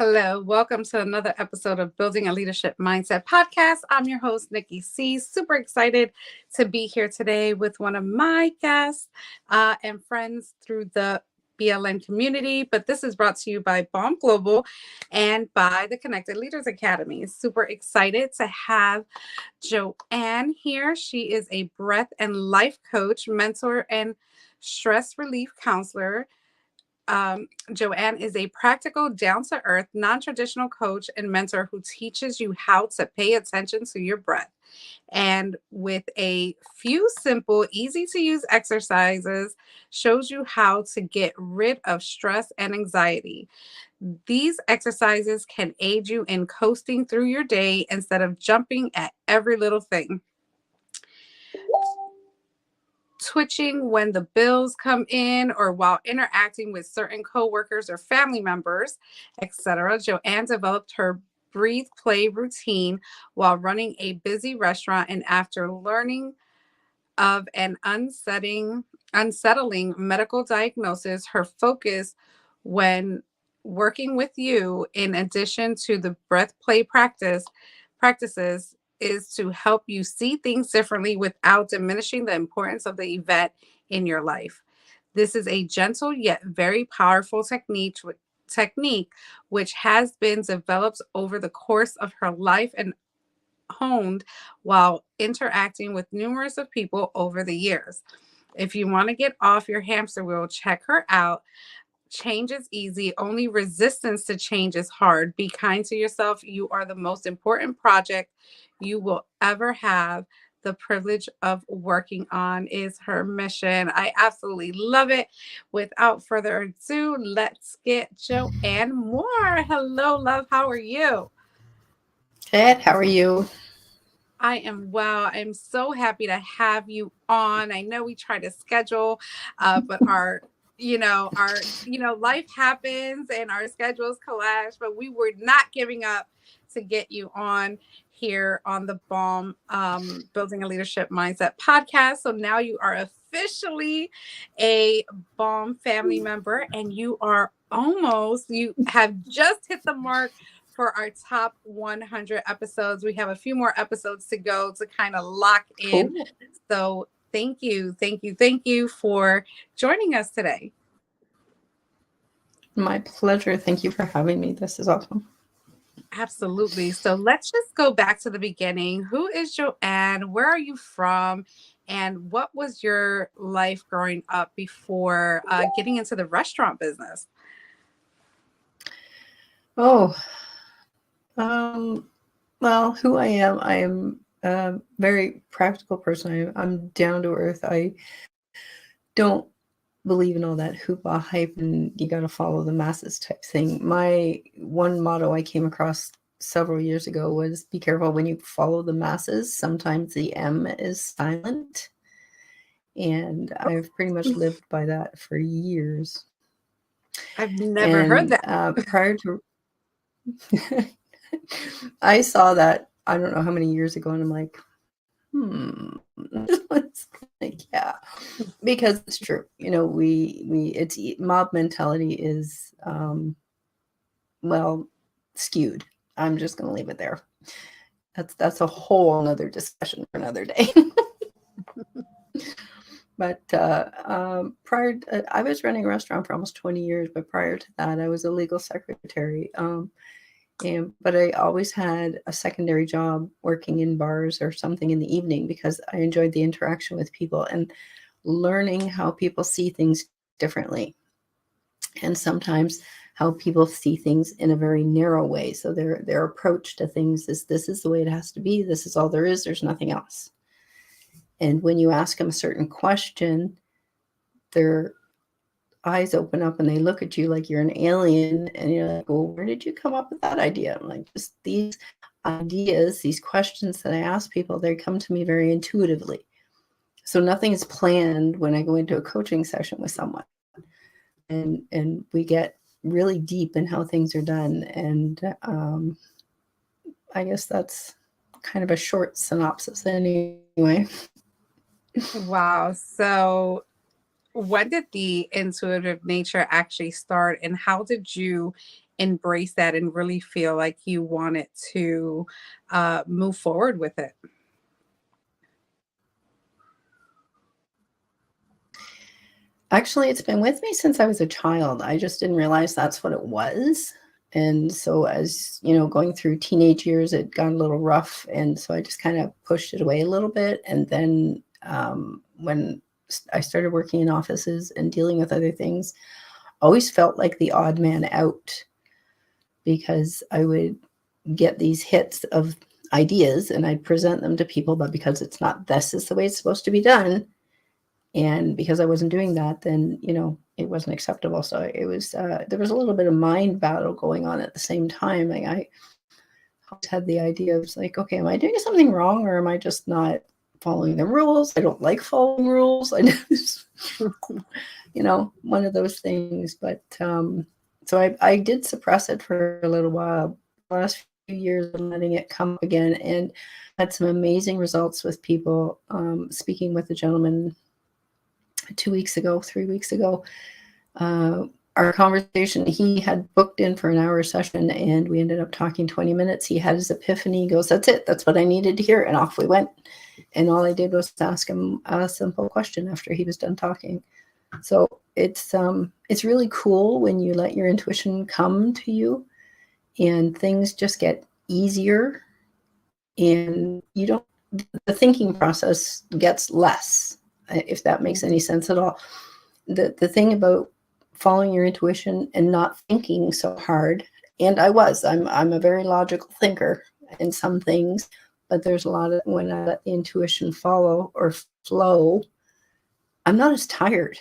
Hello, welcome to another episode of Building a Leadership Mindset podcast. I'm your host, Nikki C. Super excited to be here today with one of my guests and friends through the BLM community. But this is brought to you by BALM Global and by the Connected Leaders Academy. Super excited to have Joann here. She is a breath and life coach, mentor, and stress relief counselor. Joann is a practical, down-to-earth, non-traditional coach and mentor who teaches you how to pay attention to your breath. And with a few simple, easy-to-use exercises, shows you how to get rid of stress and anxiety. These exercises can aid you in coasting through your day instead of jumping at every little thing. Twitching when the bills come in or while interacting with certain coworkers or family members, etc. Joann developed her breathplay routine while running a busy restaurant, and after learning of an unsettling medical diagnosis, her focus when working with you, in addition to the breath play practices, is to help you see things differently without diminishing the importance of the event in your life. This is a gentle yet very powerful technique which has been developed over the course of her life and honed while interacting with numerous of people over the years. If you want to get off your hamster wheel, check her out. Change is easy. Only resistance to change is hard. Be kind to yourself. You are the most important project you will ever have the privilege of working on, is her mission. I absolutely love it. Without further ado, let's get Joann Moore. Hello, love. How are you? Ed, how are you? I am well. I'm so happy to have you on. I know we try to schedule, but life happens and our schedules clash, but we were not giving up to get you on here on the BALM Building a Leadership Mindset podcast. So now you are officially a BALM family member, and you have just hit the mark for our top 100 episodes. We have a few more episodes to go to kind of lock in. Cool. So thank you for joining us today. My pleasure. Thank you for having me. This is awesome. Absolutely. So let's just go back to the beginning. Who is Joann? Where are you from? And what was your life growing up before getting into the restaurant business? Oh, well, who I am a very practical person. I'm down to earth. I don't believe in all that hoopla hype and you got to follow the masses type thing. My one motto I came across several years ago was be careful when you follow the masses. Sometimes the M is silent. And I've pretty much lived by that for years. I've never heard that. Prior to, I saw that, I don't know how many years ago, and I'm like, it's like, yeah, because it's true. You know, it's mob mentality is, skewed. I'm just going to leave it there. That's a whole other discussion for another day. But I was running a restaurant for almost 20 years, but prior to that, I was a legal secretary. But I always had a secondary job working in bars or something in the evening because I enjoyed the interaction with people and learning how people see things differently. And sometimes how people see things in a very narrow way. So their approach to things is, this is the way it has to be. This is all there is. There's nothing else. And when you ask them a certain question, their eyes open up and they look at you like you're an alien. And you're like, well, where did you come up with that idea? I'm like, just these ideas, these questions that I ask people, they come to me very intuitively. So nothing is planned when I go into a coaching session with someone. And we get really deep in how things are done. And I guess that's kind of a short synopsis anyway. Wow. So when did the intuitive nature actually start, and how did you embrace that and really feel like you wanted to move forward with it? Actually, it's been with me since I was a child. I just didn't realize that's what it was. And so as, going through teenage years, it got a little rough. And so I just kind of pushed it away a little bit. And then when I started working in offices and dealing with other things, always felt like the odd man out, because I would get these hits of ideas and I'd present them to people, but because it's not, this is the way it's supposed to be done. And because I wasn't doing that, then, it wasn't acceptable. So it was, there was a little bit of mind battle going on at the same time. Like I always had the idea of like, okay, am I doing something wrong, or am I just not following the rules? I don't like following rules. I just, one of those things. But so I did suppress it for a little while. The last few years, I'm letting it come up again, and had some amazing results with people. Speaking with a gentleman 3 weeks ago, our conversation, he had booked in for an hour session, and we ended up talking 20 minutes. He had his epiphany. He goes, that's it. That's what I needed to hear. And off we went. And all I did was ask him a simple question after he was done talking. So it's really cool when you let your intuition come to you, and things just get easier, and the thinking process gets less, if that makes any sense at all. The thing about following your intuition and not thinking so hard, and I'm a very logical thinker in some things, but there's a lot of, when I let the intuition follow or flow, I'm not as tired.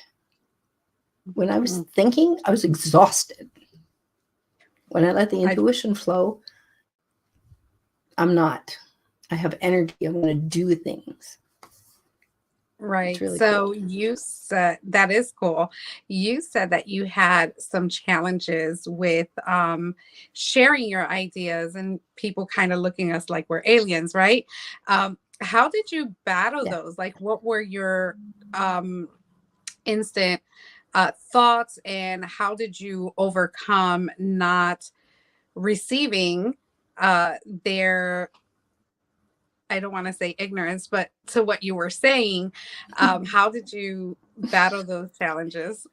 When I was thinking, I was exhausted. When I let the intuition flow, I'm not. I have energy. I want to do things. Right. Really So cool. you said that is cool. You said that you had some challenges with sharing your ideas and people kind of looking at us like we're aliens, right? How did you battle Yeah. those? Like, what were your instant thoughts, and how did you overcome not receiving their, I don't want to say ignorance, but to what you were saying? How did you battle those challenges?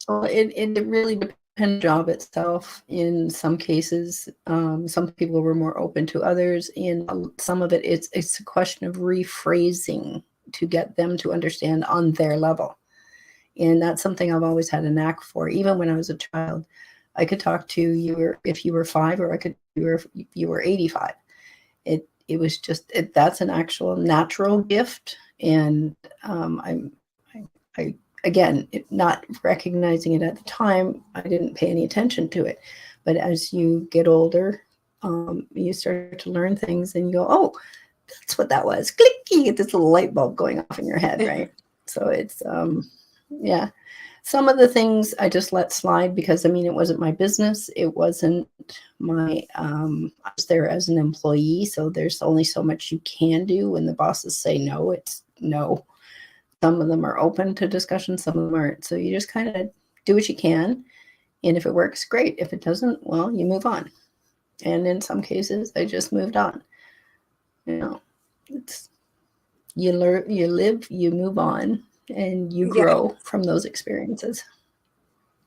Well, it really depends on the job itself. In some cases, some people were more open to others. In some of it, it's a question of rephrasing to get them to understand on their level. And that's something I've always had a knack for. Even when I was a child, I could talk to you if you were 5, or if you were 85. It was just, that's an actual natural gift. And I again, not recognizing it at the time, I didn't pay any attention to it. But as you get older, you start to learn things, and you go, oh, that's what that was. Click, you get this little light bulb going off in your head, right? So it's, yeah. Some of the things I just let slide because, it wasn't my business. It wasn't my, I was there as an employee. So there's only so much you can do. When the bosses say no, it's no. Some of them are open to discussion, some of them aren't. So you just kind of do what you can. And if it works, great. If it doesn't, well, you move on. And in some cases, I just moved on. It's, you learn, you live, you move on, and you Yeah, grow from those experiences.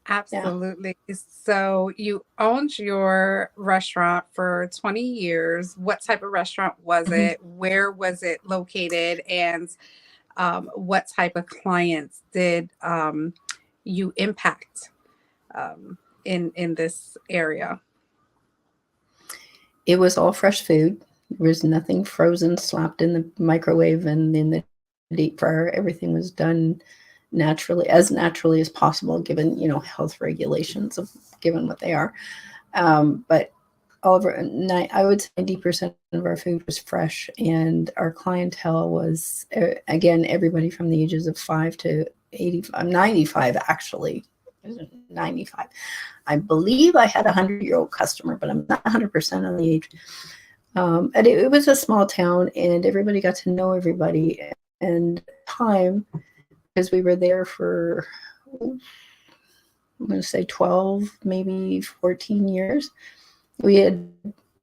absolutely. So you owned your restaurant for 20 years. What type of restaurant was Yeah. it? Where was it located? And what type of clients did you impact in this area? It was all fresh food. There was nothing frozen, slapped in the microwave and in the deep fryer. Everything was done naturally as possible, given, health regulations of given what they are. But I would say 90% of our food was fresh, and our clientele was, again, everybody from the ages of 5 to 85, 95, actually. 95. I believe I had a 100-year-old customer, but I'm not 100% on the age. And it was a small town, and everybody got to know everybody. And time, because we were there for I'm going to say 12, maybe 14 years. We had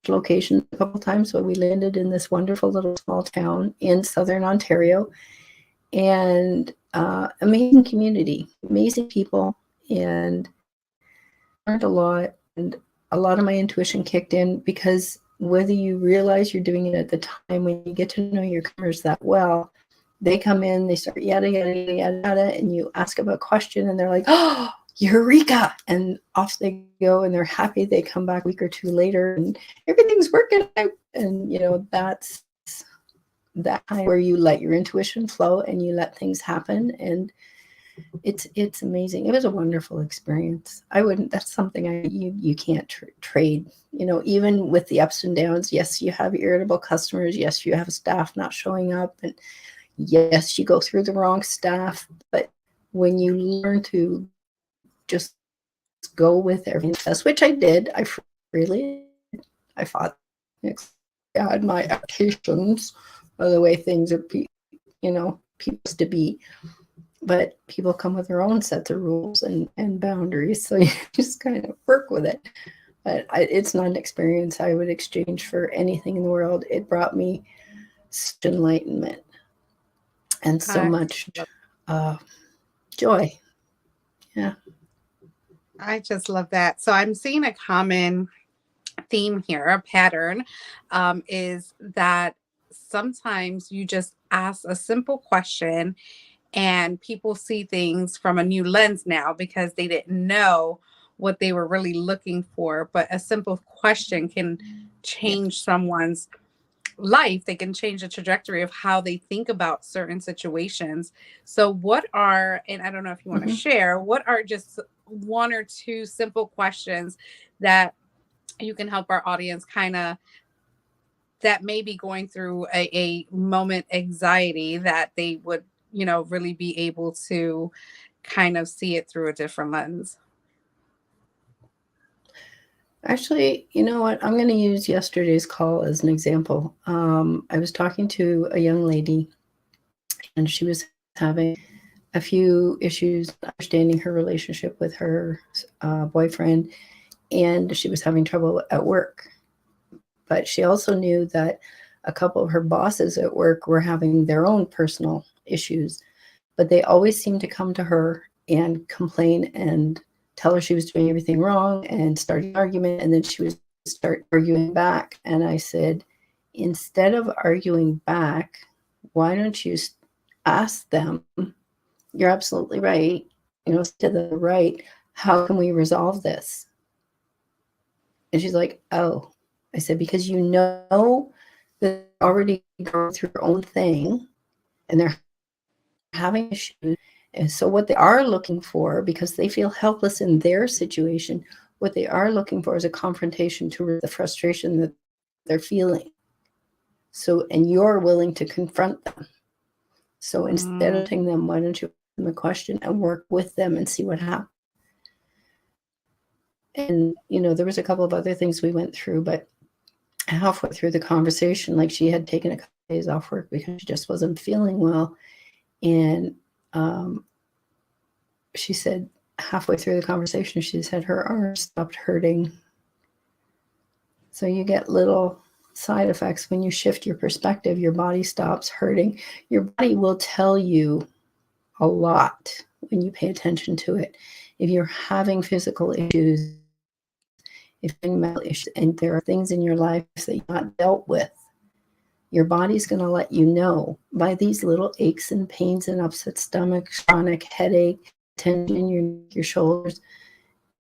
locations a couple times, but we landed in this wonderful little small town in southern Ontario, and amazing community, amazing people, and learned a lot. And a lot of my intuition kicked in, because whether you realize you're doing it at the time, when you get to know your customers that well, they come in, they start yada, yada, yada, yada, and you ask them a question and they're like, oh, eureka, and off they go, and they're happy. They come back a week or two later and everything's working out. And that's that time where you let your intuition flow and you let things happen, and it's amazing. It was a wonderful experience. I wouldn't, that's something you can't trade, even with the ups and downs. Yes, you have irritable customers, yes, you have staff not showing up, and yes, you go through the wrong staff, but when you learn to just go with everything, that's which I did. I thought I had my expectations of the way things are, supposed to be, but people come with their own sets of rules and boundaries, so you just kind of work with it. But it's not an experience I would exchange for anything in the world. It brought me such enlightenment and so much joy. Yeah. I just love that. So I'm seeing a common theme here, a pattern, is that sometimes you just ask a simple question and people see things from a new lens now because they didn't know what they were really looking for. But a simple question can change someone's life. They can change the trajectory of how they think about certain situations. So what are, and I don't know if you want to share, what are just one or two simple questions that you can help our audience kind of, that may be going through a moment anxiety, that they would, really be able to kind of see it through a different lens? Actually, you know what? I'm going to use yesterday's call as an example. I was talking to a young lady, and she was having a few issues understanding her relationship with her boyfriend, and she was having trouble at work. But she also knew that a couple of her bosses at work were having their own personal issues, but they always seemed to come to her and complain and tell her she was doing everything wrong and start an argument, and then she would start arguing back. And I said, instead of arguing back, why don't you ask them, you're absolutely right, to the right, how can we resolve this? And she's like, oh. I said, because that they're already going through their own thing and they're having issues. And so what they are looking for, because they feel helpless in their situation, what they are looking for is a confrontation to the frustration that they're feeling. So, and you're willing to confront them. So instead of telling them, why don't you ask them a question and work with them and see what happens? And, there was a couple of other things we went through, but halfway through the conversation, like, she had taken a couple of days off work because she just wasn't feeling well. And she said halfway through the conversation, she said her arm stopped hurting. So you get little side effects when you shift your perspective. Your body stops hurting. Your body will tell you a lot when you pay attention to it. If you're having physical issues, if you're having mental issues, and there are things in your life that you've not dealt with, your body's going to let you know by these little aches and pains and upset stomach, chronic headache, tension in your shoulders.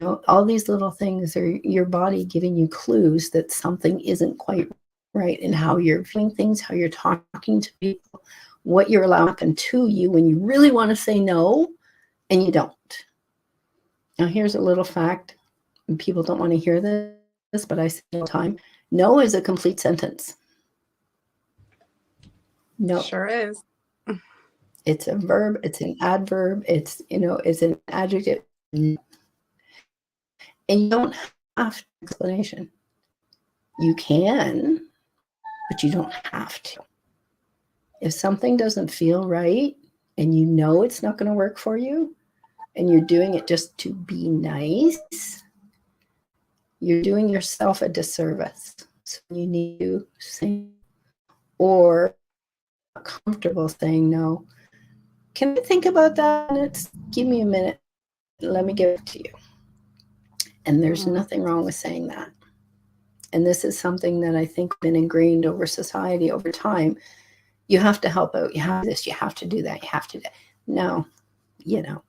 All these little things are your body giving you clues that something isn't quite right in how you're feeling things, how you're talking to people, what you're allowing happen to you when you really want to say no and you don't. Now, here's a little fact. People don't want to hear this, but I say all the time, no is a complete sentence. No. Sure is. It's a verb, it's an adverb, it's an adjective. And you don't have to explanation. You can, but you don't have to. If something doesn't feel right and it's not going to work for you, and you're doing it just to be nice, you're doing yourself a disservice. So you need to say, or comfortable saying no. Can I think about that? Give me a minute. Let me give it to you. And there's nothing wrong with saying that. And this is something that I think been ingrained over society over time. You have to help out. You have this. You have to do that. You have to do that. No, you know.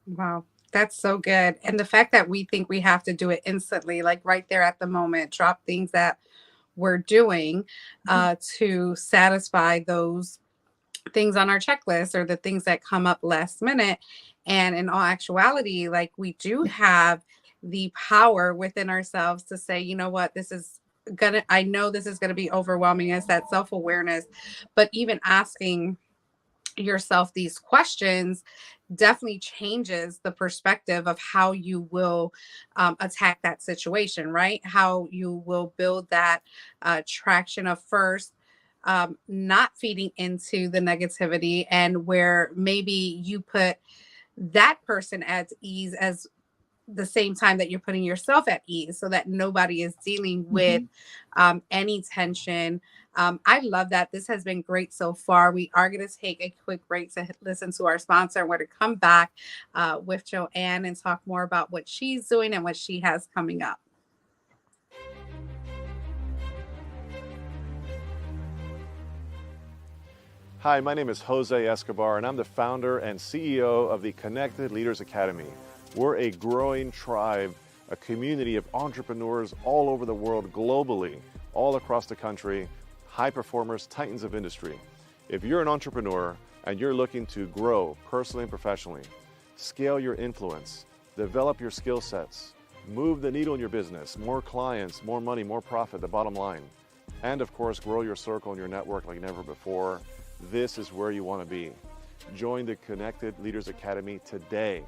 Wow, that's so good. And the fact that we think we have to do it instantly, like right there at the moment, drop things that we're doing to satisfy those things on our checklist or the things that come up last minute. And in all actuality, like we do have the power within ourselves to say, you know what, I know this is gonna be overwhelming. It's that self-awareness, but even asking yourself these questions definitely changes the perspective of how you will attack that situation, right? How you will build that traction of first not feeding into the negativity, and where maybe you put that person at ease as the same time that you're putting yourself at ease, so that nobody is dealing with any tension. I love that. This has been great so far. We are going to take a quick break to listen to our sponsor, and we're to come back with Joann and talk more about what she's doing and what she has coming up. Hi, my name is Jose Escobar, and I'm the founder and CEO of the Connected Leaders Academy. We're a growing tribe, a community of entrepreneurs all over the world, globally, all across the country, high performers, titans of industry. If you're an entrepreneur and you're looking to grow personally and professionally, scale your influence, develop your skill sets, move the needle in your business, more clients, more money, more profit, the bottom line, and of course, grow your circle and your network like never before, this is where you want to be. Join the Connected Leaders Academy today.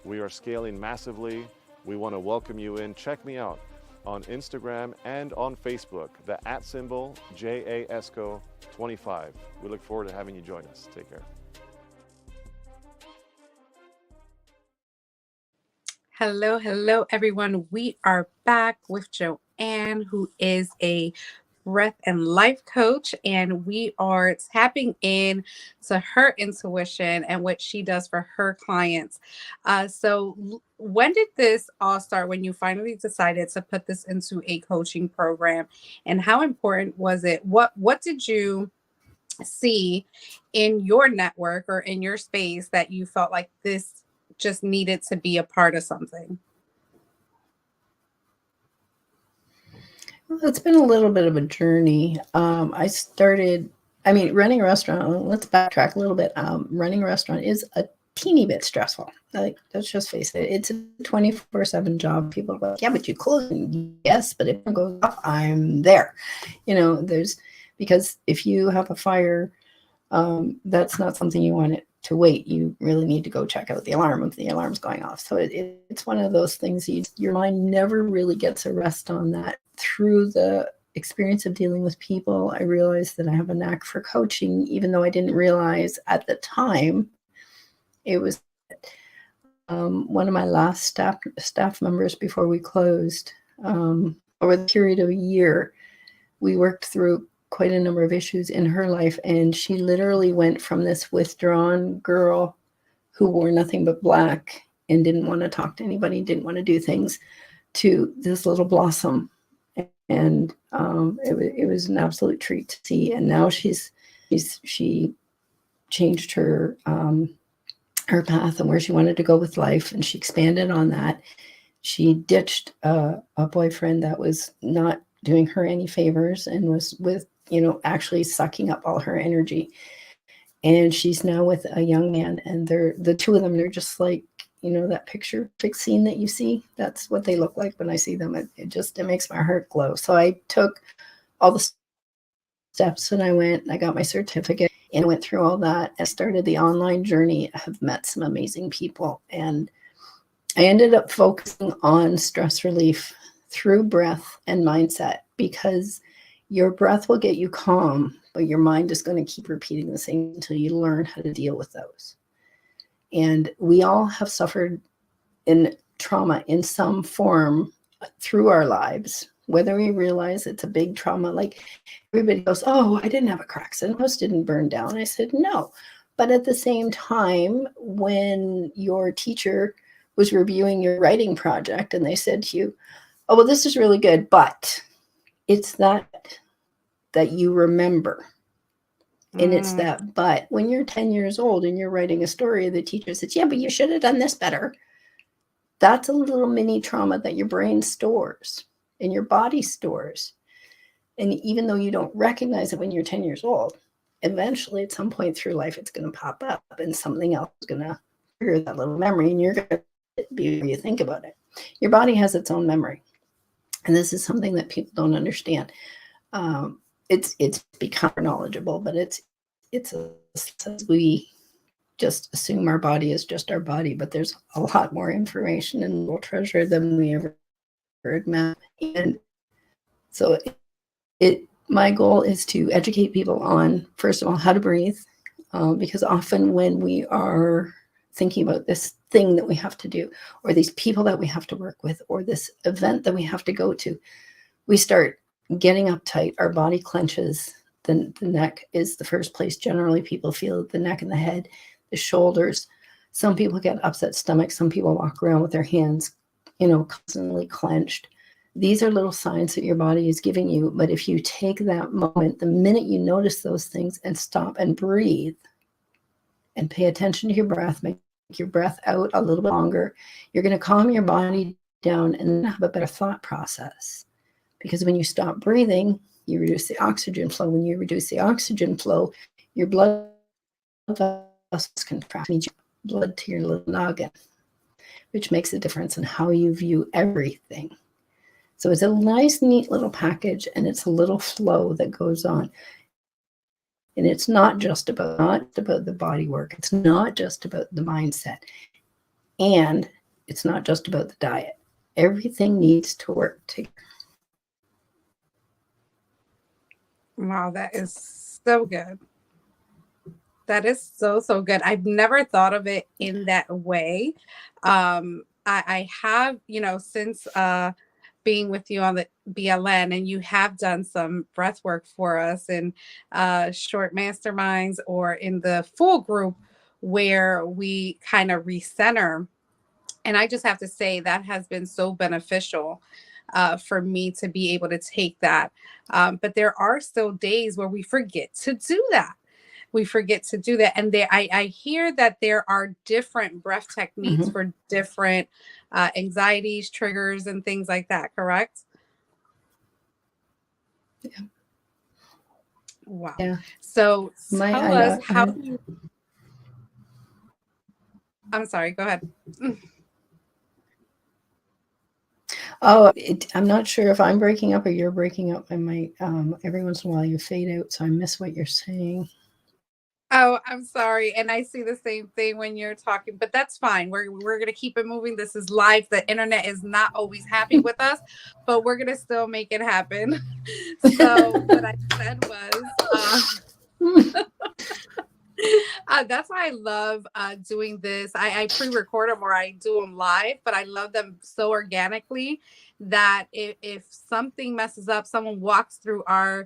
We are scaling massively. We want to welcome you in. Check me out on Instagram and on Facebook, the @ JASCO25. We look forward to having you join us. Take care. Hello, hello, everyone. We are back with Joann, who is a breath and life coach, and we are tapping in to her intuition and what she does for her clients. When did this all start? When you finally decided to put this into a coaching program, and how important was it? What did you see in your network or in your space that you felt like this just needed to be a part of something? Well, it's been a little bit of a journey. Running a restaurant, let's backtrack a little bit. Running a restaurant is a teeny bit stressful. Like, let's just face it. It's a 24/7 job. People are like, yeah, but you close. Yes, but if it goes off, I'm there. Because if you have a fire, that's not something you want it to wait. You really need to go check out the alarm if the alarm's going off. So it's one of those things your mind never really gets a rest on that. Through the experience of dealing with people, I realized that I have a knack for coaching, even though I didn't realize at the time it was one of my last staff members before we closed. Over the period of a year, we worked through quite a number of issues in her life, and she literally went from this withdrawn girl who wore nothing but black and didn't want to talk to anybody, didn't want to do things, to this little blossom. And it was an absolute treat to see. And now she changed her her path and where she wanted to go with life, and she expanded on that. She ditched a boyfriend that was not doing her any favors and was with actually sucking up all her energy. And she's now with a young man, and the two of them, they're just like, that picture scene that you see. That's what they look like when I see them. It makes my heart glow. So I took all the steps, and I got my certificate and went through all that and started the online journey. I have met some amazing people, and I ended up focusing on stress relief through breath and mindset, because your breath will get you calm, but your mind is going to keep repeating the same until you learn how to deal with those. And we all have suffered in trauma in some form through our lives, whether we realize it's a big trauma. Like everybody goes, oh, I didn't have a crack, so the house didn't burn down. I said, no. But at the same time, when your teacher was reviewing your writing project and they said to you, oh, well, this is really good, but it's that you remember. And it's that, but when you're 10 years old and you're writing a story, the teacher says, yeah, but you should have done this better. That's a little mini trauma that your brain stores and your body stores. And even though you don't recognize it when you're 10 years old, eventually at some point through life, it's going to pop up and something else is going to trigger that little memory, and you're going to be where you think about it. Your body has its own memory. And this is something that people don't understand. It's become knowledgeable, but we just assume our body is just our body, but there's a lot more information and more treasure than we ever imagine. And so my goal is to educate people on, first of all, how to breathe, because often when we are thinking about this thing that we have to do, or these people that we have to work with, or this event that we have to go to, we start getting uptight, our body clenches, the neck is the first place generally people feel, the neck and the head, the shoulders. Some people get upset stomachs. Some people walk around with their hands, constantly clenched. These are little signs that your body is giving you. But if you take that moment, the minute you notice those things and stop and breathe and pay attention to your breath, make your breath out a little bit longer, you're going to calm your body down and then have a better thought process. Because when you stop breathing, you reduce the oxygen flow. When you reduce the oxygen flow, your blood vessels contract, means blood to your little noggin, which makes a difference in how you view everything. So it's a nice, neat little package, and it's a little flow that goes on. And it's not just about the body work. It's not just about the mindset. And it's not just about the diet. Everything needs to work together. Wow, that is so good. That is so, so good. I've never thought of it in that way. I have, since being with you on the BLN, and you have done some breath work for us in short masterminds or in the full group where we kind of recenter. And I just have to say that has been so beneficial for me to be able to take that. But there are still days where we forget to do that. And I hear that there are different breath techniques for different anxieties, triggers, and things like that, correct? Yeah. Wow. Yeah. So tell us how you... I'm sorry, go ahead. Oh, I'm not sure if I'm breaking up or you're breaking up. I might, every once in a while you fade out, so I miss what you're saying. Oh, I'm sorry. And I see the same thing when you're talking, but that's fine. We're going to keep it moving. This is live. The internet is not always happy with us, but we're going to still make it happen. So what I said was, that's why I love doing this. I pre-record them or I do them live, but I love them so organically that if something messes up, someone walks through our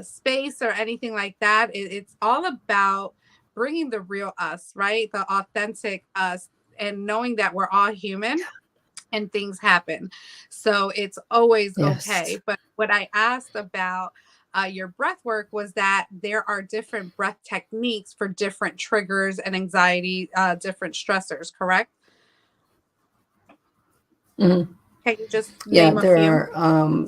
space or anything like that, it's all about bringing the real us, right? The authentic us, and knowing that we're all human and things happen. So it's always okay. But what I asked about your breath work was that there are different breath techniques for different triggers and anxiety, different stressors, correct? Mm-hmm. Can you just name a few? There are.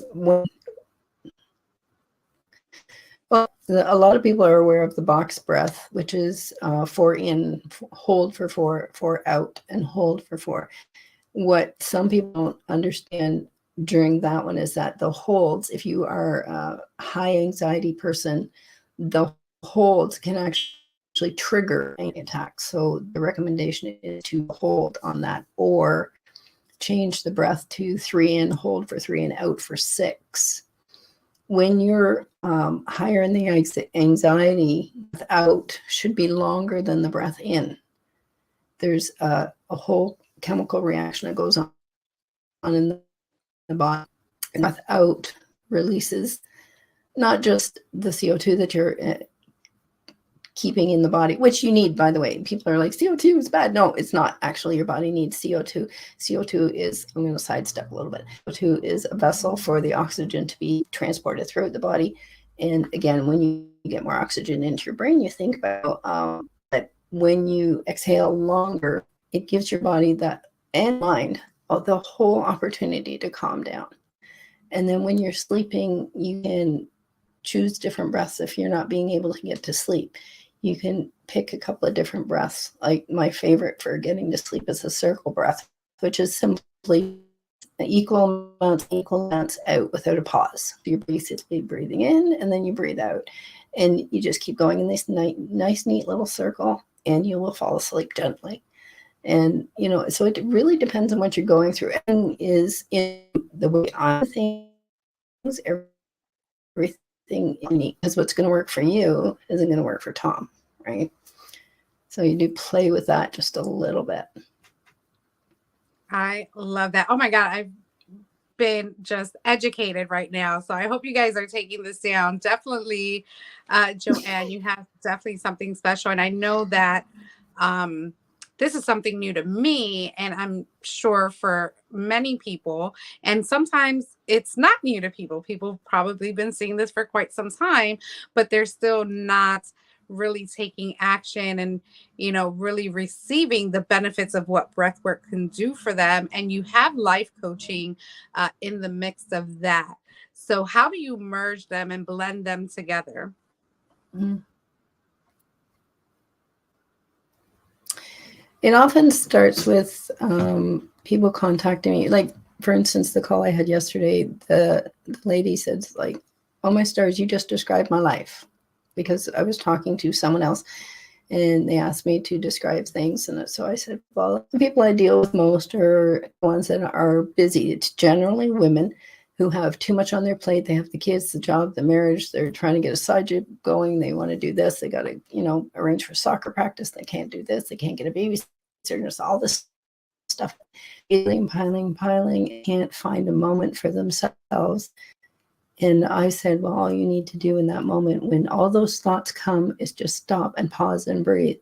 Well, a lot of people are aware of the box breath, which is 4 in, hold for 4, 4 out, and hold for 4. What some people don't understand during that one is that the holds, if you are a high anxiety person, the holds can actually trigger any attack. So the recommendation is to hold on that, or change the breath to 3 in, hold for 3, and out for 6. When you're higher in the anxiety, breath out should be longer than the breath in. there's a whole chemical reaction that goes on in the body. Breath out releases not just the CO2 that you're keeping in the body, which you need, by the way. People are like, CO2 is bad. No, it's not. Actually, your body needs CO2. CO2 is, I'm going to sidestep a little bit. CO2 is a vessel for the oxygen to be transported throughout the body. And again, when you get more oxygen into your brain, you think about that when you exhale longer, it gives your body that and mind the whole opportunity to calm down. And then when you're sleeping, you can choose different breaths if you're not being able to get to sleep. You can pick a couple of different breaths. Like my favorite for getting to sleep is a circle breath, which is simply equal amounts out without a pause. You're basically breathing in and then you breathe out. And you just keep going in this nice, neat little circle, and you will fall asleep gently. And, you know, so it really depends on what you're going through. And is in the way I think everything unique, because what's going to work for you isn't going to work for Tom, right? So you do play with that just a little bit. I love that. Oh my God, I've been just educated right now. So I hope you guys are taking this down. Definitely, Joann, you have definitely something special. And I know that this is something new to me, and I'm sure for many people. And sometimes it's not new to people. People have probably been seeing this for quite some time, but they're still not really taking action and, you know, really receiving the benefits of what breath work can do for them. And you have life coaching in the mix of that. So how do you merge them and blend them together? Mm-hmm. It often starts with people contacting me. Like, for instance, the call I had yesterday, the lady said, like, oh my stars, you just described my life. Because I was talking to someone else and they asked me to describe things. And so I said, well, the people I deal with most are ones that are busy. It's generally women who have too much on their plate. They have the kids, the job, the marriage. They're trying to get a side job going. They want to do this. They got to, you know, arrange for soccer practice. They can't do this. They can't get a babysitter. Just all this stuff. Piling. Can't find a moment for themselves. And I said, well, all you need to do in that moment when all those thoughts come is just stop and pause and breathe.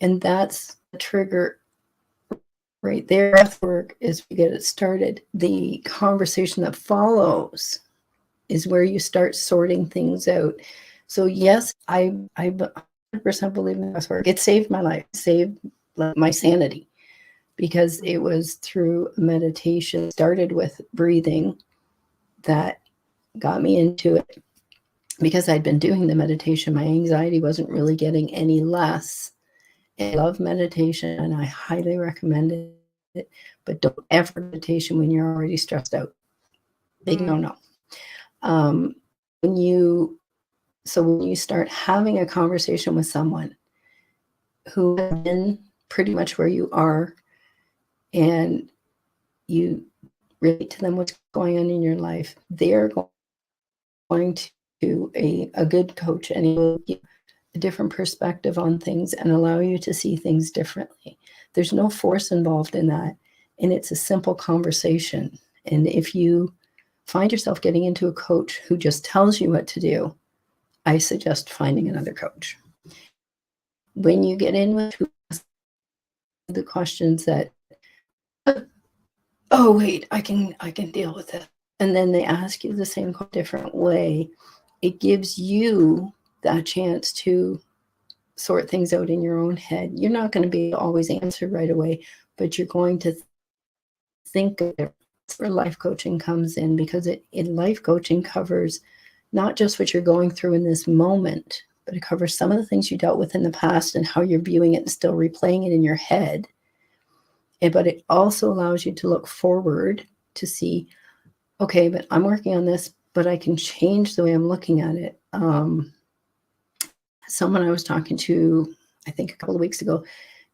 And that's the trigger right there. Breath work is to get it started. The conversation that follows is where you start sorting things out. So yes, I 100% believe in breath work. It saved my life, saved my sanity, because it was through meditation, started with breathing, that got me into it. Because I'd been doing the meditation, my anxiety wasn't really getting any less. I love meditation and I highly recommend it, but don't ever meditation when you're already stressed out. Big no. When you start having a conversation with someone who has been pretty much where you are, and you relate to them what's going on in your life, they're going to a good coach, and he will give a different perspective on things and allow you to see things differently. There's no force involved in that, and it's a simple conversation. And if you find yourself getting into a coach who just tells you what to do, I suggest finding another coach. When you get in with the questions that, oh wait, I can deal with it, and then they ask you the same different way, it gives you that chance to sort things out in your own head. You're not going to be always answered right away, but you're going to think of it. That's where life coaching comes in, because life coaching covers not just what you're going through in this moment, but it covers some of the things you dealt with in the past and how you're viewing it and still replaying it in your head. But it also allows you to look forward to see, okay, but I'm working on this, but I can change the way I'm looking at it. Someone I was talking to, I think a couple of weeks ago,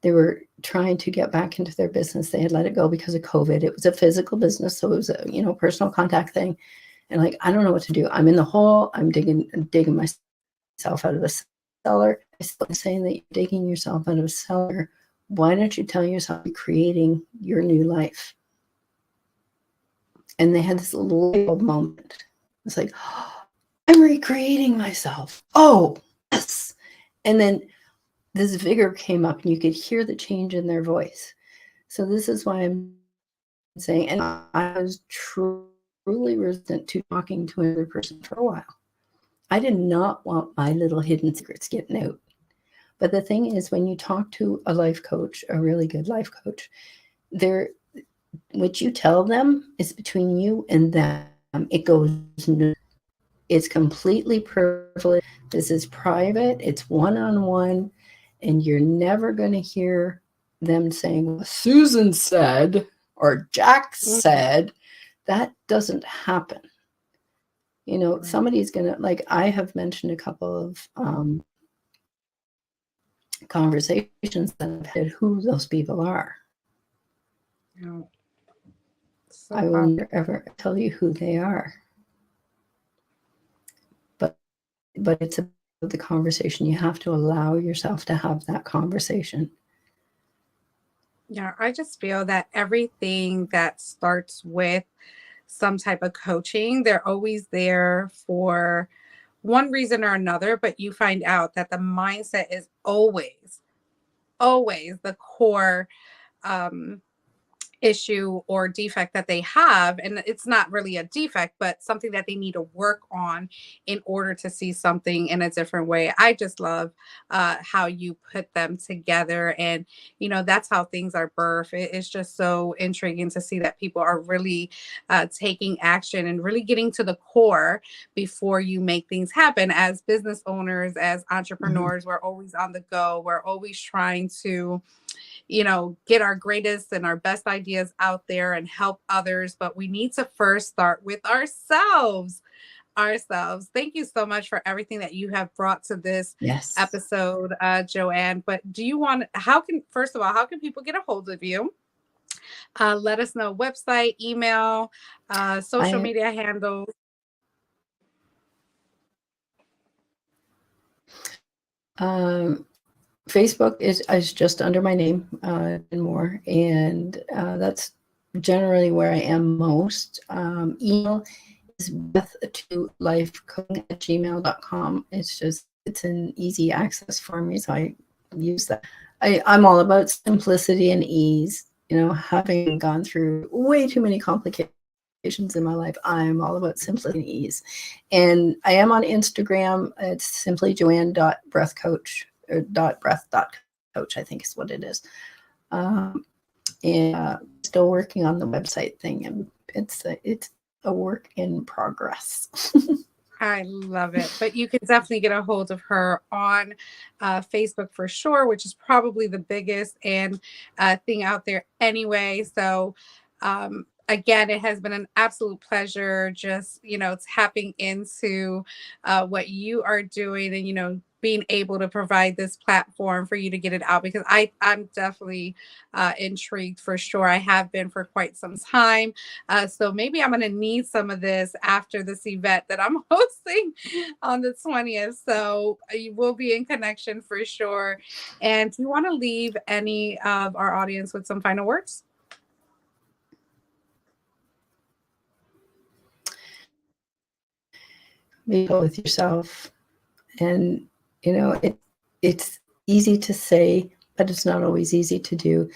they were trying to get back into their business. They had let it go because of COVID. It was a physical business, so it was a personal contact thing. And like, I don't know what to do. I'm in the hole. I'm digging myself out of the cellar. I'm saying that you're digging yourself out of a cellar why don't you tell yourself you're creating your new life? And they had this little light bulb moment. It's like, oh, I'm recreating myself. Oh, yes. And then this vigor came up and you could hear the change in their voice. So this is why I'm saying, and I was truly resistant to talking to another person for a while. I did not want my little hidden secrets getting out. But the thing is, when you talk to a life coach, a really good life coach, what you tell them is between you and them. It goes, it's completely privileged. This is private. It's one-on-one. And you're never going to hear them saying, well, Susan said, or Jack said. That doesn't happen. You know, somebody's going to, like, I have mentioned a couple of conversations that I've had who those people are. No. So I will never ever tell you who they are. But it's about the conversation. You have to allow yourself to have that conversation. Yeah, I just feel that everything that starts with some type of coaching, they're always there for one reason or another, but you find out that the mindset is always the core issue or defect that they have. And it's not really a defect, but something that they need to work on in order to see something in a different way. I just love how you put them together. And, you know, that's how things are birthed. It's just so intriguing to see that people are really taking action and really getting to the core before you make things happen. As business owners, as entrepreneurs, we're always on the go. We're always trying to, you know, get our greatest and our best ideas out there and help others. But we need to first start with ourselves. Thank you so much for everything that you have brought to this episode, Joann. But do you want, first of all, how can people get a hold of you? Let us know, website, email, social media handles. Facebook is just under my name and more, and that's generally where I am most. Email is breath2lifecoaching@gmail.com. It's an easy access for me, so I use that. I'm all about simplicity and ease. You know, having gone through way too many complications in my life, I'm all about simplicity and ease. And I am on Instagram. It's simply joann.breathcoach. Or .breath.coach, I think is what it is. And still working on the website thing, and it's a work in progress. I love it. But you can definitely get a hold of her on Facebook for sure, which is probably the biggest and thing out there anyway. So again, it has been an absolute pleasure just, you know, tapping into what you are doing and, you know, being able to provide this platform for you to get it out, because I'm definitely intrigued for sure. I have been for quite some time. So maybe I'm going to need some of this after this event that I'm hosting on the 20th. So you will be in connection for sure. And do you want to leave any of our audience with some final words? Be with yourself. And, you know, it's easy to say, but it's not always easy to do.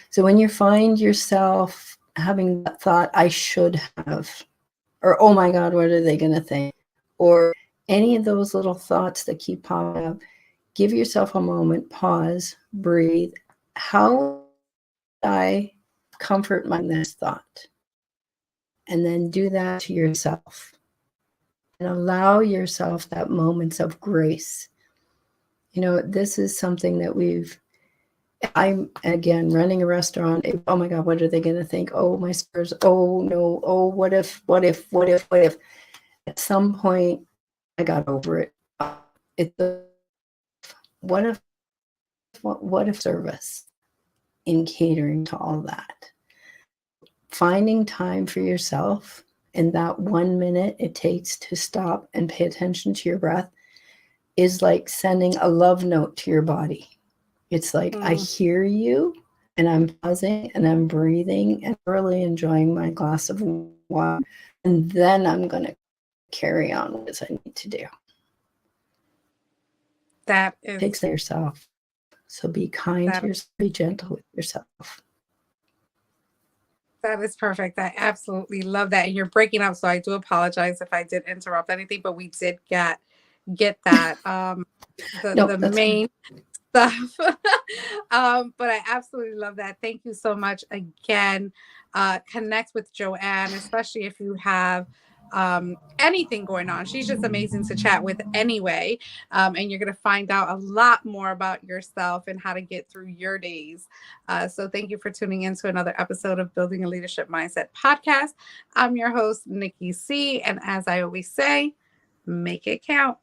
So when you find yourself having that thought, I should have, or, oh my God, what are they going to think? Or any of those little thoughts that keep popping up, give yourself a moment, pause, breathe. How do I comfort my this thought? And then do that to yourself. And allow yourself that moments of grace. You know, this is something that I'm, again, running a restaurant. Oh my God, what are they going to think? Oh, my stars. Oh no. Oh, what if? At some point, I got over it. What if service in catering to all that? Finding time for yourself in that 1 minute it takes to stop and pay attention to your breath is like sending a love note to your body. It's like I Mm, hear you and I'm pausing and I'm breathing and really enjoying my glass of water. And then I'm going to carry on what I need to do. that is Takes care of yourself. So be kind that to yourself, be gentle with yourself. that is perfect. I absolutely love that. And you're breaking up, so I do apologize if I did interrupt anything, but we did get that No, the that's fine. main stuff. But I absolutely love that. Thank you so much again. Connect with Joann, especially if you have anything going on. She's just amazing to chat with anyway. And you're going to find out a lot more about yourself and how to get through your days. So thank you for tuning in to another episode of Building a Leadership Mindset podcast. I'm your host, Nikki C. And as I always say, make it count.